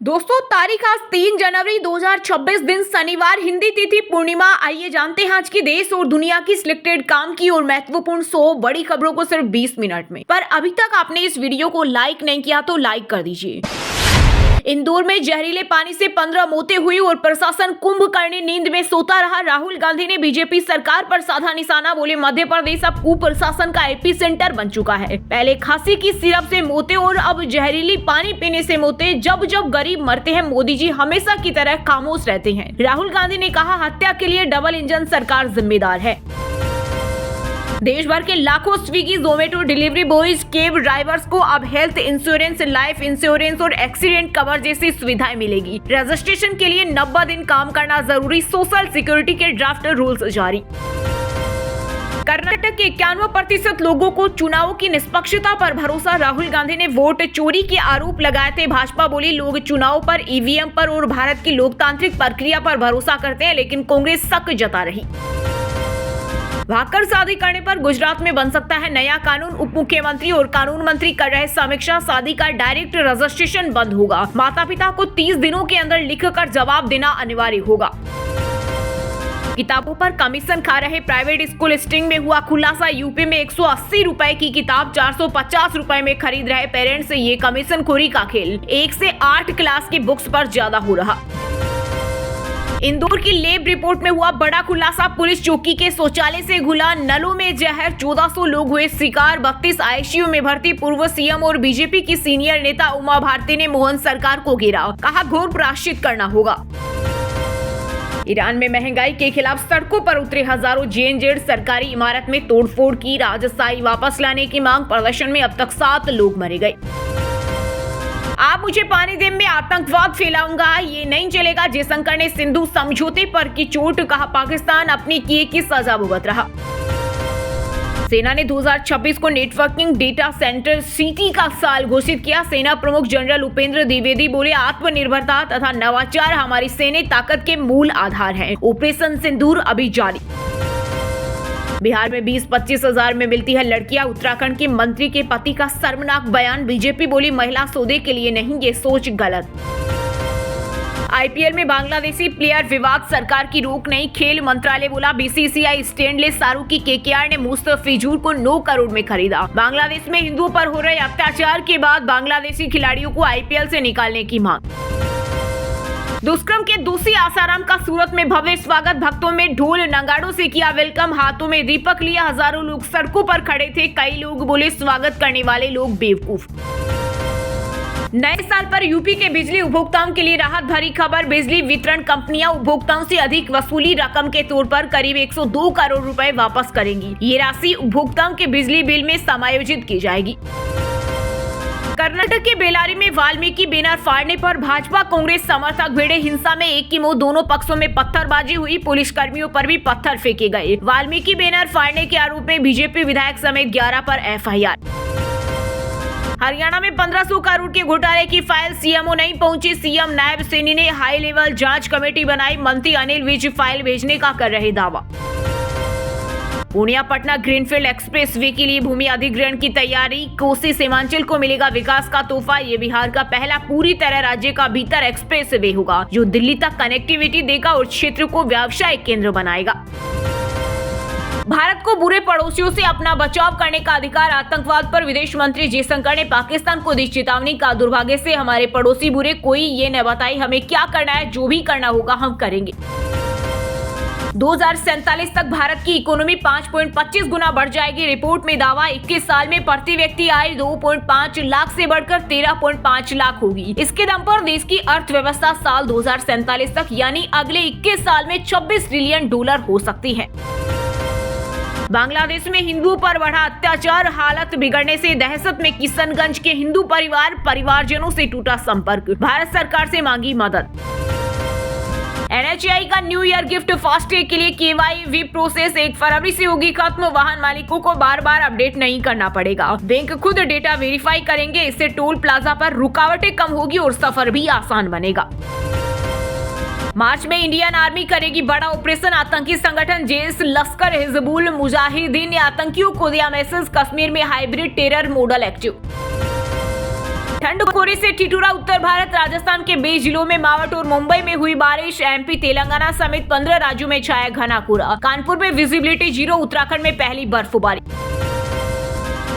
दोस्तों, तारीख आज 3 जनवरी 2026 दिन शनिवार, हिंदी तिथि पूर्णिमा। आइए जानते हैं आज की देश और दुनिया की सिलेक्टेड काम की और महत्वपूर्ण 100 बड़ी खबरों को सिर्फ 20 मिनट में। पर अभी तक आपने इस वीडियो को लाइक नहीं किया तो लाइक कर दीजिए। इंदौर में जहरीले पानी से 15 मौतें हुई और प्रशासन कुंभकर्णी नींद में सोता रहा। राहुल गांधी ने बीजेपी सरकार पर साधा निशाना, बोले मध्य प्रदेश अब कुप्रशासन का एपी सेंटर बन चुका है। पहले खांसी की सिरप से मौतें और अब जहरीली पानी पीने से मौतें। जब जब गरीब मरते हैं मोदी जी हमेशा की तरह खामोश रहते हैं। राहुल गांधी ने कहा, हत्या के लिए डबल इंजन सरकार जिम्मेदार है। देश भर के लाखों Swiggy, Zomato delivery boys, cab drivers को अब हेल्थ इंश्योरेंस, लाइफ इंश्योरेंस और एक्सीडेंट कवर जैसी सुविधाएं मिलेगी। रजिस्ट्रेशन के लिए 90 दिन काम करना जरूरी, सोशल सिक्योरिटी के ड्राफ्ट रूल्स जारी। कर्नाटक के 91% लोगों को चुनाव की निष्पक्षता पर भरोसा। राहुल गांधी ने वोट चोरी के आरोप लगाए थे। भाजपा बोली, लोग चुनाव पर, ईवीएम पर और भारत की लोकतांत्रिक प्रक्रिया पर भरोसा करते हैं, लेकिन कांग्रेस शक जता रही। भागकर शादी करने पर गुजरात में बन सकता है नया कानून। उप मुख्यमंत्री और कानून मंत्री कर रहे समीक्षा। शादी का डायरेक्ट रजिस्ट्रेशन बंद होगा। माता पिता को 30 दिनों के अंदर लिखकर जवाब देना अनिवार्य होगा। किताबों पर कमीशन खा रहे प्राइवेट स्कूल स्टिंग में हुआ खुलासा। यूपी में 180 रुपए की किताब 450 रुपए में खरीद रहे पेरेंट्स। ये कमीशन खोरी का खेल 1 से 8 क्लास की बुक्स पर ज्यादा हो रहा। इंदौर की लैब रिपोर्ट में हुआ बड़ा खुलासा। पुलिस चौकी के शौचालय से घुला नलों में जहर। 1400 लोग हुए शिकार। 32 आईसीयू में भर्ती। पूर्व सीएम और बीजेपी की सीनियर नेता उमा भारती ने मोहन सरकार को घेरा, कहा घोर प्रायश्चित करना होगा। ईरान में महंगाई के खिलाफ सड़कों पर उतरे हजारों जेएनजेड। सरकारी इमारत में तोड़फोड़ की। राजशाही वापस लाने की मांग। प्रदर्शन में अब तक 7 लोग मारे गए। आप मुझे पानी दे, मैं आतंकवाद फैलाऊंगा, ये नहीं चलेगा। जयशंकर ने सिंधु समझौते पर की चोट, कहा पाकिस्तान अपनी किए की सजा भुगत रहा। सेना ने 2026 को नेटवर्किंग डेटा सेंटर सिटी का साल घोषित किया। सेना प्रमुख जनरल उपेंद्र द्विवेदी बोले, आत्मनिर्भरता तथा नवाचार हमारी सैन्य ताकत के मूल आधार हैं। ऑपरेशन सिंदूर अभी जारी। बिहार में 20-25 हजार में मिलती है लड़कियां। उत्तराखंड के मंत्री के पति का शर्मनाक बयान। बीजेपी बोली, महिला सौदे के लिए नहीं, ये सोच गलत। आईपीएल में बांग्लादेशी प्लेयर विवाद, सरकार की रोक नहीं। खेल मंत्रालय बोला, बीसीसीआई स्टेनलेस सारू की केकेआर ने मुस्तफिजुर को 9 करोड़ में खरीदा। बांग्लादेश में हिंदुओं पर हो रहे अत्याचार के बाद बांग्लादेशी खिलाड़ियों को आईपीएल से निकालने की मांग। दुष्कर्म के दोषी आसाराम का सूरत में भव्य स्वागत। भक्तों में ढोल नगाड़ों से किया वेलकम। हाथों में दीपक लिया हजारों लोग सड़कों पर खड़े थे। कई लोग बोले, स्वागत करने वाले लोग बेवकूफ। नए साल पर यूपी के बिजली उपभोक्ताओं के लिए राहत भरी खबर। बिजली वितरण कंपनियां उपभोक्ताओं से अधिक वसूली रकम के तौर पर करीब 102 करोड़ रुपए वापस करेंगी। ये राशि उपभोक्ताओं के बिजली बिल में समायोजित की जाएगी। कर्नाटक के बेलारी में वाल्मीकि बैनर फाड़ने पर भाजपा कांग्रेस समर्थक भिड़े। हिंसा में एक की मौत। दोनों पक्षों में पत्थरबाजी हुई। पुलिस कर्मियों पर भी पत्थर फेंके गए। वाल्मीकि बैनर फाड़ने के आरोप में बीजेपी विधायक समेत 11 पर एफआईआर। हरियाणा में 1500 करोड़ के घोटाले की फाइल सीएमओ नहीं पहुंची। सीएम नायब सैनी ने हाई लेवल जांच कमेटी बनाई। मंत्री अनिल विज फाइल भेजने का कर रहे दावा। Purnia Patna greenfield express way के लिए भूमि अधिग्रहण की तैयारी। कोसी सीमांचल को मिलेगा विकास का तोहफा। ये बिहार का पहला पूरी तरह राज्य का भीतर एक्सप्रेस वे होगा, जो दिल्ली तक कनेक्टिविटी देगा और क्षेत्र को व्यावसायिक केंद्र बनाएगा। भारत को बुरे पड़ोसियों से अपना बचाव करने का अधिकार। आतंकवाद पर विदेश मंत्री जयशंकर ने पाकिस्तान को दी चेतावनी का, दुर्भाग्य से हमारे पड़ोसी बुरे, कोई ये न बताए हमें क्या करना है, जो भी करना होगा हम करेंगे। 2047 तक भारत की इकोनॉमी 5.25 गुना बढ़ जाएगी। रिपोर्ट में दावा, 21 साल में प्रति व्यक्ति आय 2.5 लाख से बढ़कर 13.5 लाख होगी। इसके दम पर देश की अर्थव्यवस्था साल 2047 तक यानी अगले 21 साल में 26 ट्रिलियन डॉलर हो सकती है। बांग्लादेश में हिंदुओं पर बढ़ा अत्याचार। हालत बिगड़ने से दहशत में किशनगंज के हिंदू परिवारजनों से टूटा संपर्क। भारत सरकार से मांगी मदद। एनएचएआई का न्यू ईयर गिफ्ट, फास्टैग के लिए केवाईसी प्रोसेस 1 फरवरी से होगी खत्म। वाहन मालिकों को बार बार अपडेट नहीं करना पड़ेगा। बैंक खुद डेटा वेरीफाई करेंगे। इससे टोल प्लाजा पर रुकावटें कम होगी और सफर भी आसान बनेगा। मार्च में इंडियन आर्मी करेगी बड़ा ऑपरेशन। आतंकी संगठन जैश लश्कर हिजबुल मुजाहिदीन ने आतंकियों को दिया मैसेज। कश्मीर में हाइब्रिड टेरर मॉडल एक्टिव। ठंड कोहरे से ठिठुरा उत्तर भारत। राजस्थान के 20 जिलों में मावठ और मुंबई में हुई बारिश। एमपी, तेलंगाना समेत 15 राज्यों में छाया घना कोहरा। कानपुर में विजिबिलिटी 0। उत्तराखंड में पहली बर्फबारी।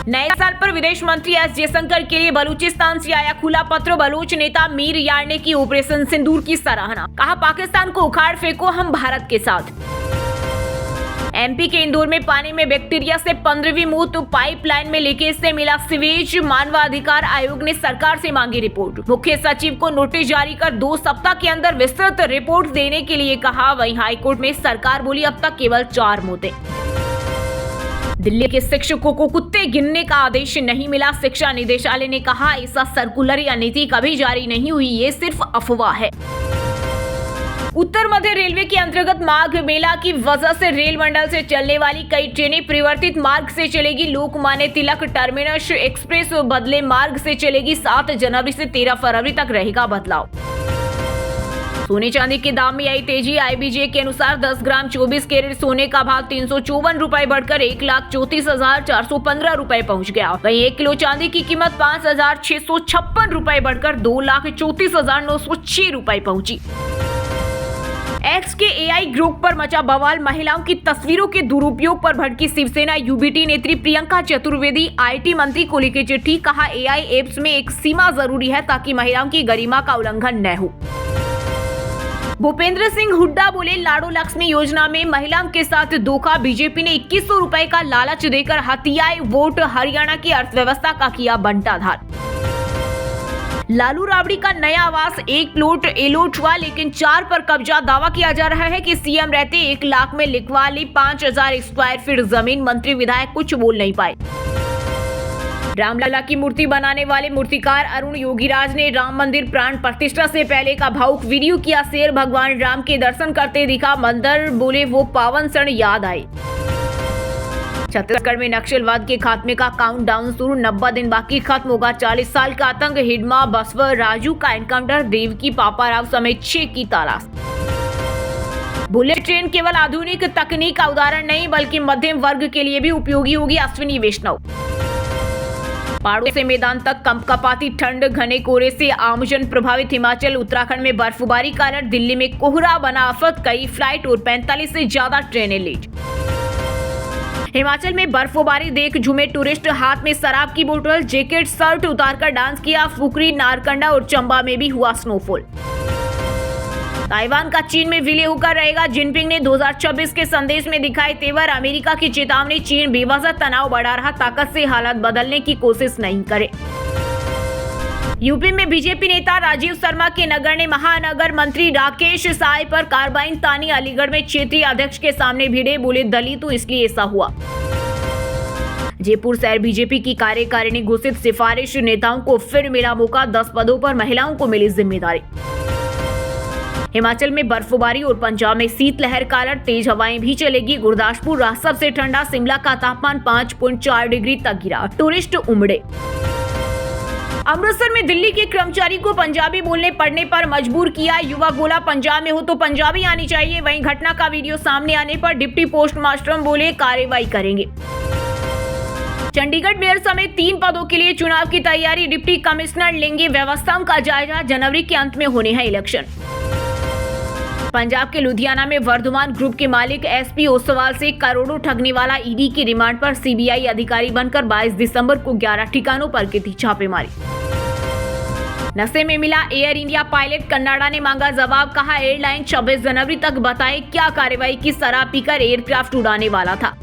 नए साल पर विदेश मंत्री एस जयशंकर के लिए बलूचिस्तान से आया खुला पत्र। बलूच नेता मीर यार ने की ऑपरेशन सिंदूर की सराहना। कहा, पाकिस्तान को उखाड़ फेंको, हम भारत के साथ। एमपी के इंदौर में पानी में बैक्टीरिया से 15वीं मौत। पाइपलाइन में लीकेज से मिला सीवेज। मानवाधिकार आयोग ने सरकार से मांगी रिपोर्ट। मुख्य सचिव को नोटिस जारी कर 2 सप्ताह के अंदर विस्तृत रिपोर्ट देने के लिए कहा। वहीं हाईकोर्ट में सरकार बोली, अब तक केवल 4 मौतें। दिल्ली के शिक्षकों को कुत्ते गिनने का आदेश नहीं मिला। शिक्षा निदेशालय ने कहा, ऐसा सर्कुलर या नीति कभी जारी नहीं हुई, ये सिर्फ अफवाह है। उत्तर मध्य रेलवे के अंतर्गत माघ मेला की वजह से रेल मंडल से चलने वाली कई ट्रेनें परिवर्तित मार्ग से चलेगी। लोकमान्य तिलक टर्मिनस एक्सप्रेस बदले मार्ग से चलेगी। 7 जनवरी से 13 फरवरी तक रहेगा बदलाव। सोने चांदी के दाम में आई तेजी। आईबीजे के अनुसार 10 ग्राम 24 कैरेट सोने का भाव 354 रुपए बढ़कर 1,34,415 रुपए पहुंच गया। वहीं 1 किलो चांदी की कीमत 5,656 रुपए बढ़कर 2,34,906 रुपए पहुंची। एक्स के एआई ग्रुप पर मचा बवाल। महिलाओं की तस्वीरों के दुरुपयोग पर भड़की शिवसेना। यूबीटी नेत्री प्रियंका चतुर्वेदी आईटी मंत्री को लिखे चिट्ठी। कहा, एआई एप्स में एक सीमा जरूरी है ताकि महिलाओं की गरिमा का उल्लंघन न हो। भूपेंद्र सिंह हुड्डा बोले, लाडो लक्ष्मी योजना में महिलाओं के साथ धोखा। बीजेपी ने 2100 रुपए का लालच देकर हथियाए वोट। हरियाणा की अर्थव्यवस्था का किया बंटाधार। लालू राबड़ी का नया आवास। 1 प्लॉट एलोट हुआ लेकिन 4 पर कब्जा। दावा किया जा रहा है कि सीएम रहते 1 लाख में लिखवा ली 5000 स्क्वायर फीट जमीन। मंत्री विधायक कुछ बोल नहीं पाए। रामलला की मूर्ति बनाने वाले मूर्तिकार अरुण योगीराज ने राम मंदिर प्राण प्रतिष्ठा से पहले का भावुक वीडियो किया शेयर। भगवान राम के दर्शन करते दिखा मंदिर। बोले, वो पावन क्षण याद आए। छत्तीसगढ़ में नक्सलवाद के खात्मे का काउंटडाउन शुरू। 90 दिन बाकी खत्म होगा 40 साल का आतंक। हिडमा बसव राजू का एनकाउंटर। देवकी पापाराव समेत 6 की तलाश। बुलेट ट्रेन केवल आधुनिक तकनीक का उदाहरण नहीं बल्कि मध्यम वर्ग के लिए भी उपयोगी होगी। अश्विनी वैष्णव। पहाड़ों से मैदान तक कंपकपाती ठंड। घने कोहरे से आमजन प्रभावित। हिमाचल उत्तराखंड में बर्फबारी कारण दिल्ली में कोहरा बना आफत। कई फ्लाइट और 45 से ज्यादा ट्रेनें लेट। हिमाचल में बर्फबारी देख झूमे टूरिस्ट। हाथ में शराब की बोतल। जैकेट शर्ट उतारकर डांस किया। फुकरी, नारकंडा और चंबा में भी हुआ स्नोफॉल। ताइवान का चीन में विलय होकर रहेगा। जिनपिंग ने 2026 के संदेश में दिखाए तेवर। अमेरिका की चेतावनी। चीन बेवजह तनाव बढ़ा रहा, ताकत से हालात बदलने की कोशिश नहीं करे। यूपी में बीजेपी नेता राजीव शर्मा के नगण्य महानगर मंत्री राकेश साय पर कार्बाइन तानी। अलीगढ़ में क्षेत्रीय अध्यक्ष के सामने भिड़े। बोले, दलित तो इसलिए ऐसा हुआ। जयपुर शहर बीजेपी की कार्यकारिणी घोषित। सिफारिश नेताओं को फिर मिला मौका। 10 पदों पर महिलाओं को मिली जिम्मेदारी। हिमाचल में बर्फबारी और पंजाब में शीतलहर कारण तेज हवाएं भी चलेगी। गुरदासपुर रहा सबसे ठंडा। शिमला का तापमान 5.4 डिग्री तक गिरा। टूरिस्ट उमड़े। अमृतसर में दिल्ली के कर्मचारी को पंजाबी बोलने पड़ने पर मजबूर किया। युवक बोला, पंजाब में हो तो पंजाबी आनी चाहिए। वहीं घटना का वीडियो सामने आने पर डिप्टी पोस्ट मास्टर बोले, कार्रवाई करेंगे। चंडीगढ़ मेयर समेत 3 पदों के लिए चुनाव की तैयारी। डिप्टी कमिश्नर लेंगे व्यवस्थाओं का जायजा। जनवरी के अंत में होने हैं इलेक्शन। पंजाब के लुधियाना में वर्धमान ग्रुप के मालिक एसपी ओसवाल से करोड़ों ठगने वाला ईडी की रिमांड पर सीबीआई अधिकारी बनकर 22 दिसंबर को 11 ठिकानों पर की थी छापेमारी। नशे में मिला एयर इंडिया पायलट। कन्नाडा ने मांगा जवाब। कहा, एयरलाइन 26 जनवरी तक बताए क्या कार्रवाई की। शराब पीकर एयरक्राफ्ट उड़ाने वाला था।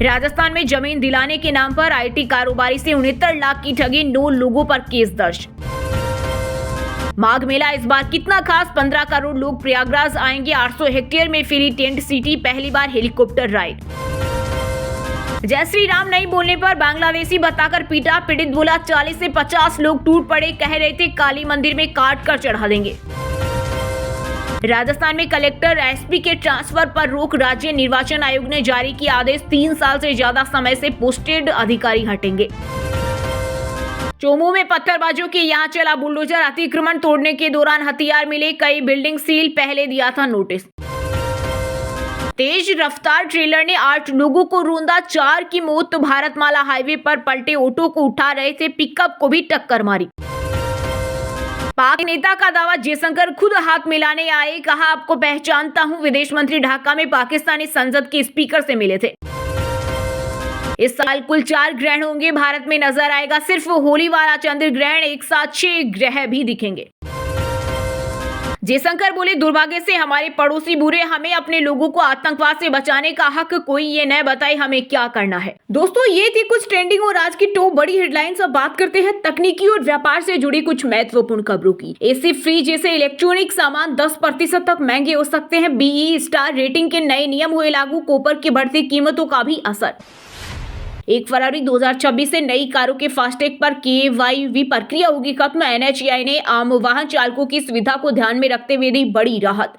राजस्थान में जमीन दिलाने के नाम पर आईटी कारोबारी से 69 लाख की ठगी। 9 लोगों पर केस दर्ज। माघ मेला इस बार कितना खास। 15 करोड़ लोग प्रयागराज आएंगे। 800 हेक्टेयर में फ्री टेंट सिटी। पहली बार हेलीकॉप्टर राइड। जय श्री राम नहीं बोलने पर बांग्लादेशी बताकर पीटा। पीड़ित बोला, 40 से 50 लोग टूट पड़े। कह रहे थे काली मंदिर में काट कर चढ़ा देंगे। राजस्थान में कलेक्टर एसपी के ट्रांसफर पर रोक। राज्य निर्वाचन आयोग ने जारी किया आदेश। 3 साल से ज्यादा समय से पोस्टेड अधिकारी हटेंगे। चोमू में पत्थरबाजों के यहां चला बुलडोजर। अतिक्रमण तोड़ने के दौरान हथियार मिले। कई बिल्डिंग सील। पहले दिया था नोटिस। तेज रफ्तार ट्रेलर ने 8 लोगों को रौंदा, 4 की मौत। तो भारतमाला हाईवे पर पलटे ऑटो को उठा रहे थे पिकअप को भी टक्कर मारी। पाक नेता का दावा, जयशंकर खुद हाथ मिलाने आए, कहा आपको पहचानता हूं। विदेश मंत्री ढाका में पाकिस्तानी संसद के स्पीकर से मिले थे। इस साल कुल 4 ग्रहण होंगे। भारत में नजर आएगा सिर्फ होली वाला चंद्र ग्रहण, एक साथ 6 ग्रह भी दिखेंगे। जयशंकर बोले, दुर्भाग्य से हमारे पड़ोसी बुरे, हमें अपने लोगों को आतंकवाद से बचाने का हक कोई ये न बताए हमें क्या करना है। दोस्तों, ये थी कुछ ट्रेंडिंग और आज की टॉप बड़ी हेडलाइंस। अब बात करते हैं तकनीकी और व्यापार से जुड़ी कुछ महत्वपूर्ण खबरों की। एसी, फ्रिज जैसे इलेक्ट्रॉनिक सामान 10% तक महंगे हो सकते हैं। BEE स्टार रेटिंग के नए नियम हुए लागू, कॉपर की बढ़ती कीमतों का भी असर। 1 फरवरी 2026 से नई कारों के फास्टैग पर KYV प्रक्रिया होगी खत्म। NHAI ने आम वाहन चालकों की सुविधा को ध्यान में रखते हुए दी बड़ी राहत।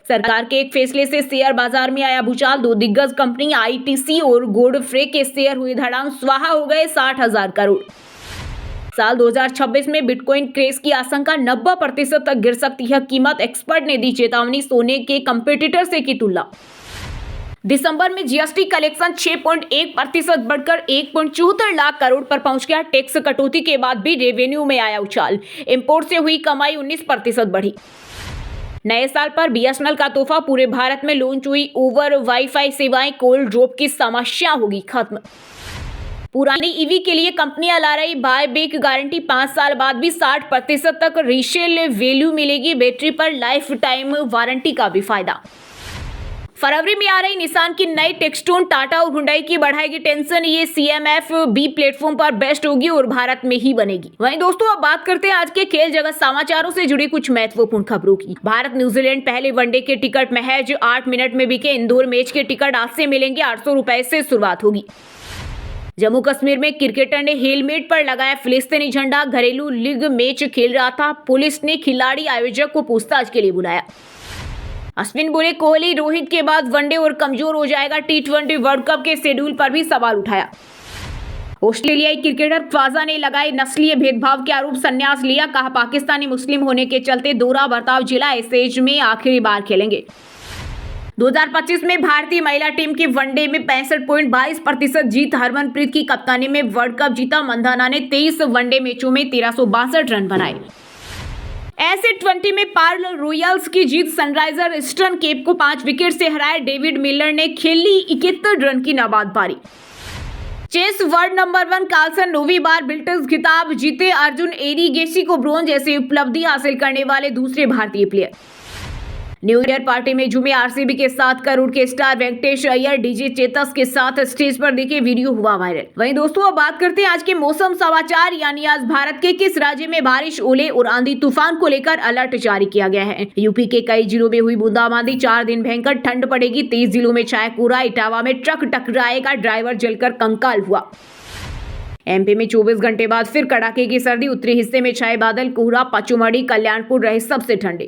सरकार के एक फैसले से शेयर बाजार में आया भूचाल। 2 दिग्गज कंपनी ITC और गोडफ्रे के शेयर हुए धड़ाम, स्वाहा हो गए 60,000 करोड़। साल 2026 में बिटकॉइन क्रैश की आशंका, 90% तक गिर सकती है कीमत। एक्सपर्ट ने दी चेतावनी, सोने के कंपटीटर से की तुलना। दिसंबर में GST कलेक्शन 6.1% बढ़कर 1.74 लाख करोड़ पर पहुंच गया। टैक्स कटौती के बाद भी रेवेन्यू में आया उछाल। इंपोर्ट से हुई कमाई 19% बढ़ी। नए साल पर BSNL का तोहफा, पूरे भारत में लॉन्च हुई ओवर वाईफाई सेवाएं। कोल्ड ड्रॉप की समस्या होगी खत्म। पुरानी EV के लिए कंपनियां ला रही बाय बैक गारंटी, 5 साल बाद भी 60% तक रीसेल वैल्यू मिलेगी। बैटरी पर लाइफ टाइम वारंटी का भी फायदा। फरवरी में आ रही निसान की नई टेक्सटोन, टाटा और हुंडई की बढ़ाएगी टेंशन। ये CMF-B प्लेटफॉर्म पर बेस्ट होगी और भारत में ही बनेगी। वहीं दोस्तों, अब बात करते हैं आज के खेल जगत समाचारों से जुड़ी कुछ महत्वपूर्ण खबरों की। भारत न्यूजीलैंड पहले वनडे के टिकट महज 8 मिनट में बिके। इंदौर मैच के टिकट आज से मिलेंगे, 800 रुपए से शुरुआत होगी। जम्मू कश्मीर में क्रिकेटर ने हेलमेट पर लगाया फिलिस्तीनी झंडा। घरेलू लीग मैच खेल रहा था, पुलिस ने खिलाड़ी आयोजक को पूछताछ के लिए बुलाया। अश्विन बोले, कोहली रोहित के बाद वनडे और कमजोर हो जाएगा। T20 वर्ल्ड कप के शेड्यूल पर भी सवाल उठाया। ऑस्ट्रेलियाई क्रिकेटर ख्वाजा ने लगाए नस्लीय भेदभाव के आरोप, संन्यास लिया। कहा, पाकिस्तानी मुस्लिम होने के चलते दोहरा बर्ताव, जिला एसेज में आखिरी बार खेलेंगे। 2025 में भारतीय महिला टीम की वनडे में 65.22% जीत। हरमनप्रीत की कप्तानी में वर्ल्ड कप जीता। मंधाना ने 23 वनडे मैचों में 1362 रन बनाए। ऐसे 20 में पार्ल रॉयल्स की जीत। सनराइजर ईस्टर्न केप को 5 विकेट से हराया। डेविड मिलर ने खेली 71 रन की नाबाद पारी। चेस वर्ल्ड नंबर 1 कार्लसन 9वीं बार ब्रिटिश खिताब जीते। अर्जुन एरिगेसी को ब्रोंज जैसी उपलब्धि हासिल करने वाले दूसरे भारतीय प्लेयर। न्यू ईयर पार्टी में झूमे RCB के 7 करोड़ के स्टार वेंकटेश अय्यर, DJ चेतस के साथ स्टेज पर देखे वीडियो हुआ वायरल। वहीं दोस्तों, अब बात करते हैं आज के मौसम समाचार, यानी आज भारत के किस राज्य में बारिश, ओले और आंधी तूफान को लेकर अलर्ट जारी किया गया है। यूपी के कई जिलों में हुई बूंदाबांदी। 4 दिन भयंकर ठंड पड़ेगी। 23 जिलों में छाया कोहरा। इटावा में ट्रक टकराएगा, ड्राइवर जलकर कंकाल हुआ। MP में 24 घंटे बाद फिर कड़ाके की सर्दी। उत्तरी हिस्से में छाए बादल, कोहरा। पचमढ़ी, कल्याणपुर रहे सबसे ठंडे।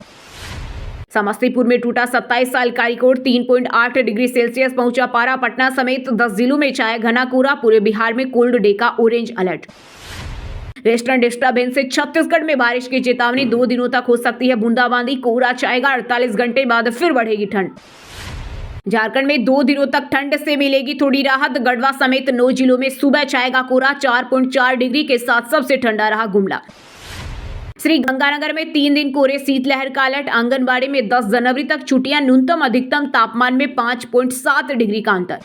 समस्तीपुर में टूटा 27 साल का रिकॉर्ड। 3.8 डिग्री सेल्सियस पहुंचा पारा। पटना समेत 10 जिलों में छाया घना कोहरा। पूरे बिहार में कोल्ड डे का ऑरेंज अलर्ट। वेस्टर्न डिस्टर्बेंस से छत्तीसगढ़ में बारिश की चेतावनी। 2 दिनों तक हो सकती है बूंदाबांदी। कोहरा छाएगा। 48 घंटे बाद फिर बढ़ेगी ठंड। झारखंड में 2 दिनों तक ठंड से मिलेगी थोड़ी राहत। गढ़वा समेत 9 जिलों में सुबह छाएगा कोहरा। 4.4 डिग्री के साथ सबसे ठंडा रहा गुमला। श्री गंगानगर में 3 दिन कोहरे, शीतलहर का अलर्ट। आंगनबाड़ी में 10 जनवरी तक छुट्टियां। न्यूनतम अधिकतम तापमान में 5.7 डिग्री का अंतर।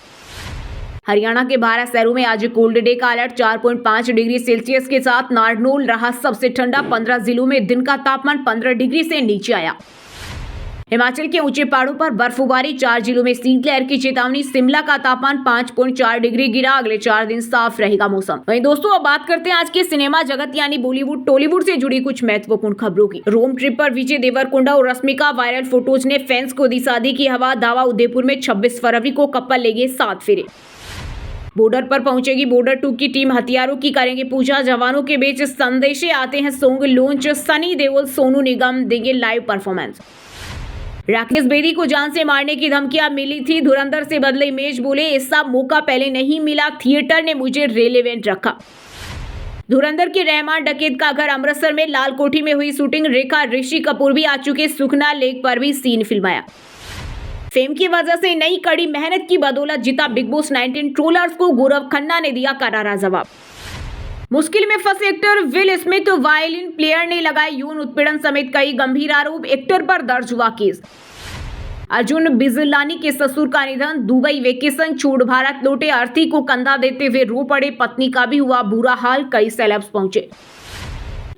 हरियाणा के 12 शहरों में आज कोल्ड डे का अलर्ट। 4.5 डिग्री सेल्सियस के साथ नारनौल रहा सबसे ठंडा। 15 जिलों में दिन का तापमान 15 डिग्री से नीचे आया। हिमाचल के ऊंचे पहाड़ों पर बर्फबारी। 4 जिलों में शीतलहर की चेतावनी। शिमला का तापमान 5.4 डिग्री गिरा। अगले 4 दिन साफ रहेगा मौसम। वहीं दोस्तों, अब बात करते हैं आज के सिनेमा जगत यानी बॉलीवुड टॉलीवुड से जुड़ी कुछ महत्वपूर्ण खबरों की। रोम ट्रिप पर विजय देवरकोंडा और रश्मिका, वायरल फोटोज ने फैंस को दी शादी की हवा। दावा, उदयपुर में 26 फरवरी को कपल लेंगे 7 फेरे। बॉर्डर पर पहुंचेगी बॉर्डर 2 की टीम। हथियारों की करेंगे पूजा। जवानों के बीच संदेशे आते हैं सॉन्ग लॉन्च। सनी देओल, सोनू निगम देंगे लाइव परफॉर्मेंस। राकेश बेदी को जान से मारने की धमकियां मिली थी। धुरंधर से बदले इमेज, बोले ऐसा मौका पहले नहीं मिला, थिएटर ने मुझे रेलेवेंट रखा। धुरंधर के रहमान डकैत का घर अमृतसर में लाल कोठी में हुई शूटिंग। रेखा ऋषि कपूर भी आ चुके। सुखना लेक पर भी सीन फिल्माया। फेम की वजह से नई कड़ी मेहनत की बदौलत जीता बिग बॉस 19 ट्रोलर्स को गौरव खन्ना ने दिया करारा जवाब। मुश्किल में फंसे actor will Smith violin player ने लगाए यौन उत्पीड़न समेत कई गंभीर आरोप, एक्टर पर दर्ज हुआ केस। अर्जुन बिजलानी के ससुर का निधन, दुबई वेकेशन छोड़ भारत लौटे अर्थी को कंधा देते हुए रो पड़े, पत्नी का भी हुआ बुरा हाल, कई सेलेब्स पहुंचे।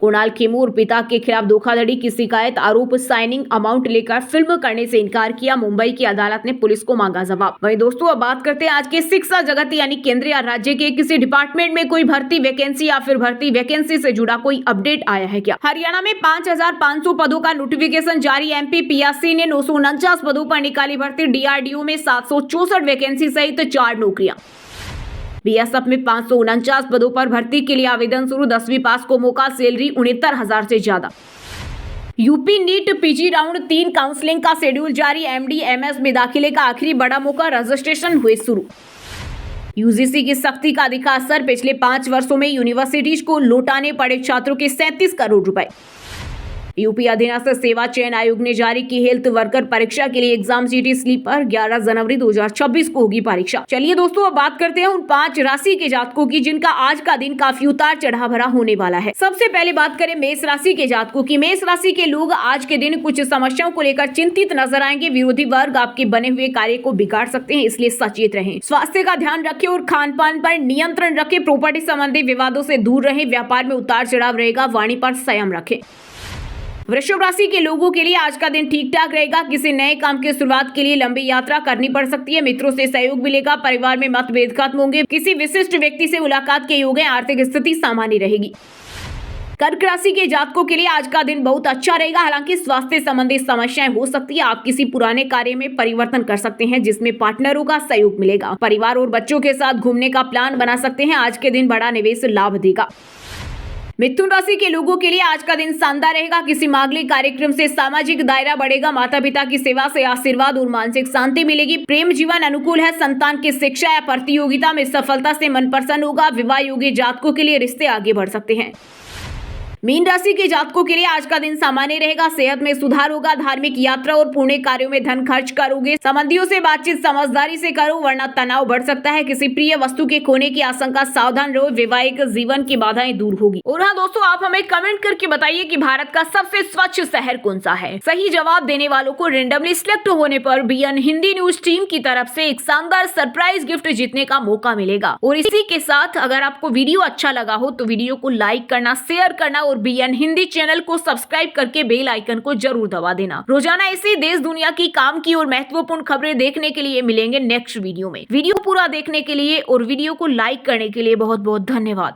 कुणाल खेमू पिता के खिलाफ धोखाधड़ी की शिकायत, आरोप साइनिंग अमाउंट लेकर फिल्म करने से इनकार किया, मुंबई की अदालत ने पुलिस को मांगा जवाब। वहीं दोस्तों अब बात करते हैं आज के शिक्षा जगत यानी केंद्र या राज्य के किसी डिपार्टमेंट में कोई भर्ती वैकेंसी या फिर भर्ती वैकेंसी से जुड़ा कोई अपडेट आया है क्या। हरियाणा में 5,500 पदों का नोटिफिकेशन जारी, एमपी पीएससी ने 949 पदों पर निकाली भर्ती, डीआरडीओ में 764 वैकेंसी सहित 4 नौकरियां। बीएसएफ में 549 पदों पर भर्ती के लिए आवेदन शुरू, 10वीं पास को मौका, सैलरी 69,000 से ज्यादा। UP NEET PG round 3 counselling का शेड्यूल जारी, एमडी एमएस में दाखिले का आखिरी बड़ा मौका, रजिस्ट्रेशन हुए शुरू। यूजीसी की सख्ती का दिखा असर, पिछले 5 वर्षों में यूनिवर्सिटीज को लौटाने पड़े छात्रों के 37 करोड़ रुपए। यूपी अधीनस्थ सेवा चयन आयोग ने जारी की हेल्थ वर्कर परीक्षा के लिए एग्जाम सीटी स्लीपर, 11 जनवरी 2026 को होगी परीक्षा। चलिए दोस्तों अब बात करते हैं उन 5 राशि के जातकों की जिनका आज का दिन काफी उतार चढ़ाव भरा होने वाला है। सबसे पहले बात करें मेष राशि के जातकों की। मेष राशि के लोग आज के दिन कुछ समस्याओं को लेकर चिंतित नजर आएंगे। विरोधी वर्ग आपके बने हुए कार्य को बिगाड़ सकते हैं, इसलिए सचेत रहें। स्वास्थ्य का ध्यान रखें और खान पान पर नियंत्रण रखें। प्रॉपर्टी संबंधी विवादों से दूर रहें। व्यापार में उतार चढ़ाव रहेगा, वाणी पर संयम रखें। वृषभ राशि के लोगों के लिए आज का दिन ठीक ठाक रहेगा। किसी नए काम की शुरुआत के लिए लंबी यात्रा करनी पड़ सकती है। मित्रों से सहयोग मिलेगा। परिवार में मतभेद खत्म होंगे। किसी विशिष्ट व्यक्ति से मुलाकात के योग है। आर्थिक स्थिति सामान्य रहेगी। कर्क राशि के जातकों के लिए आज का दिन बहुत अच्छा रहेगा। हालांकि स्वास्थ्य संबंधी समस्याएं हो सकती है। आप किसी पुराने कार्य में परिवर्तन कर सकते हैं जिसमें पार्टनरों का सहयोग मिलेगा। परिवार और बच्चों के साथ घूमने का प्लान बना सकते हैं। आज के दिन बड़ा निवेश लाभ देगा। मिथुन राशि के लोगों के लिए आज का दिन शानदार रहेगा। किसी मांगलिक कार्यक्रम से सामाजिक दायरा बढ़ेगा। माता पिता की सेवा से आशीर्वाद और मानसिक शांति मिलेगी। प्रेम जीवन अनुकूल है। संतान की शिक्षा या प्रतियोगिता में सफलता से मन प्रसन्न होगा। विवाह योगी जातकों के लिए रिश्ते आगे बढ़ सकते हैं। मीन राशि के जातकों के लिए आज का दिन सामान्य रहेगा। सेहत में सुधार होगा। धार्मिक यात्रा और पुण्य कार्यों में धन खर्च करोगे। संबंधियों से बातचीत समझदारी से करो वरना तनाव बढ़ सकता है। किसी प्रिय वस्तु के खोने की आशंका, सावधान रहो। वैवाहिक जीवन की बाधाएं दूर होगी। और हाँ दोस्तों, आप हमें कमेंट करके बताइए कि भारत का सबसे स्वच्छ शहर कौन सा है। सही जवाब देने वालों को रेंडमली सिलेक्ट होने पर बीएन हिंदी न्यूज टीम की तरफ से एक शानदार सरप्राइज गिफ्ट जीतने का मौका मिलेगा। और इसी के साथ अगर आपको वीडियो अच्छा लगा हो तो वीडियो को लाइक करना, शेयर करना और बीएन हिंदी चैनल को सब्सक्राइब करके बेल आइकन को जरूर दबा देना। रोजाना ऐसी देश दुनिया की काम की और महत्वपूर्ण खबरें देखने के लिए मिलेंगे नेक्स्ट वीडियो में। वीडियो पूरा देखने के लिए और वीडियो को लाइक करने के लिए बहुत बहुत धन्यवाद।